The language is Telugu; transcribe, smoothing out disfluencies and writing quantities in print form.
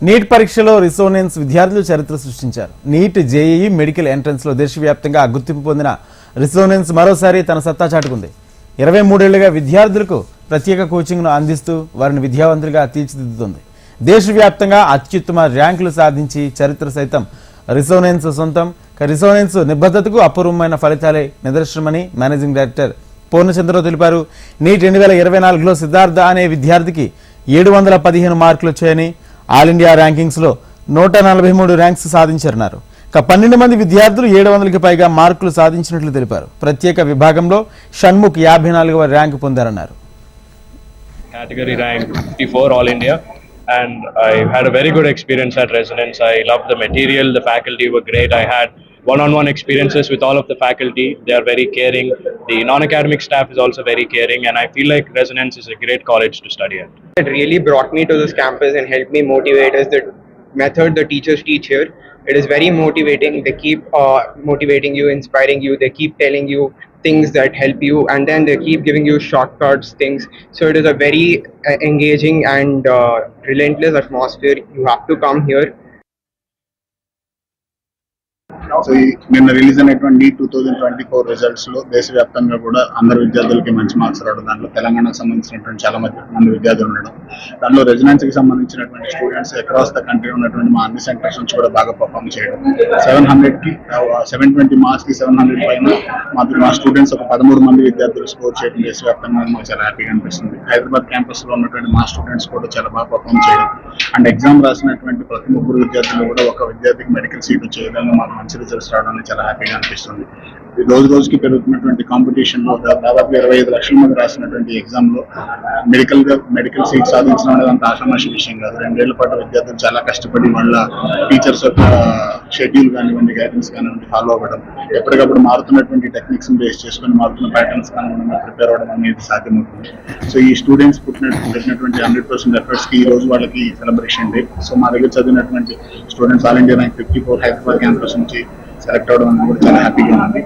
నీట్ పరీక్షలో రిసోనెన్స్ విద్యార్థులు చరిత్ర సృష్టించారు. నీట్, జేఈఈ, మెడికల్ ఎంట్రన్స్ లో దేశవ్యాప్తంగా గుర్తింపు పొందిన రిసోనెన్స్ మరోసారి తన సత్తా చాటుకుంది. 23 ఏళ్లుగా విద్యార్థులకు ప్రత్యేక కోచింగ్ను అందిస్తూ వారిని విద్యావంతులుగా తీర్చిదిద్దుతుంది. దేశవ్యాప్తంగా అత్యుత్తమ ర్యాంకులు సాధించి చరిత్ర సైతం రిసోనెన్స్ సొంతం. రిసోనెన్స్ నిబద్ధతకు అపూర్వమైన ఫలితాలే నిదర్శనమని మేనేజింగ్ డైరెక్టర్ పూర్ణచంద్రరావు తెలిపారు. నీట్ 2024లో సిద్ధార్థ అనే విద్యార్థికి 715 మార్కులు వచ్చాయని, ఆల్ ఇండియా ర్యాంకింగ్స్ లో 143 ర్యాంక్స్ సాధించారన్నారు. 12 మంది విద్యార్థులు 700కి పైగా మార్కులు సాధించినట్లు తెలిపారు. ప్రత్యేక విభాగంలో Shanmukh 54వ rank పొందారన్నారు. Category rank 54 all India, and I had a very good experience at Resonance. I loved the material, the faculty were great. I had one-on-one experiences with all of the faculty. They are very caring. The non-academic staff is also very caring, and I feel like Resonance is a great college to study at. It really brought me to this campus and helped me motivate us. The method the teachers teach here, it is very motivating. They keep motivating you, inspiring you. They keep telling you things that help you, and then they keep giving you shortcuts, things. So it is a very engaging and relentless atmosphere. You have to come here. So నిన్న రిలీజ్ అయినటువంటి 2024 రిజల్ట్స్ లో దేశవ్యాప్తంగా కూడా అందరు విద్యార్థులకి మంచి మార్క్స్ రావడం, దాంట్లో తెలంగాణకు సంబంధించినటువంటి చాలా మంది విద్యార్థులు ఉండడం, దాంట్లో రెసిడెన్స్ కి సంబంధించినటువంటి స్టూడెంట్స్ అక్రాస్ ద కంట్రీ ఉన్నటువంటి మా అన్ని సెంటర్స్ నుంచి కూడా బాగా పర్ఫామ్ చేయడం, 720 మార్క్స్ కి 700 పైన మా స్టూడెంట్స్ ఒక 13 మంది విద్యార్థులు స్కోర్ చేయడం దేశవ్యాప్తంగా మాకు చాలా హ్యాపీగా అనిపిస్తుంది. హైదరాబాద్ క్యాంపస్ లో ఉన్నటువంటి మా స్టూడెంట్స్ కూడా చాలా బాగా పర్ఫామ్ చేయడం, అండ్ ఎగ్జామ్ రాసినటువంటి ప్రతి 3 విద్యార్థులు కూడా ఒక విద్యార్థికి మెడికల్ సీట్ వచ్చే విధంగా మాకు మంచి రిజల్ట్స్ రావడం చాలా హ్యాపీగా అనిపిస్తుంది. రోజుకి పెరుగుతున్నటువంటి కాంపిటీషన్ లో దాదాపు 25 లక్షల మంది రాసినటువంటి ఎగ్జామ్ లో మెడికల్ సీట్ సాధించడం అనేది అంత ఆషామాషి విషయం కాదు. 2 ఏళ్ల పాటు విద్యార్థులు చాలా కష్టపడి వాళ్ళ టీచర్స్ యొక్క షెడ్యూల్ కానివ్వండి, గైడెన్స్ కానివ్వండి ఫాలో అవ్వడం, ఎప్పటికప్పుడు మారుతున్నటువంటి టెక్నిక్స్ బేస్ చేసుకుని మారుతున్న ప్యాటర్న్స్ కానివ్వండి ప్రిపేర్ అవ్వడం అనేది సాధ్యమవుతుంది. సో ఈ స్టూడెంట్స్ పెట్టినటువంటి 100% ఎఫర్ట్స్ కి ఈ రోజు వాళ్ళకి సెలబ్రేషన్ డే. సో మా దగ్గర చదివినటువంటి students all India rank 54 Hyderabad campus నుంచి సెలెక్ట్ అవడం అనేది కూడా చాలా హ్యాపీగా ఉంది.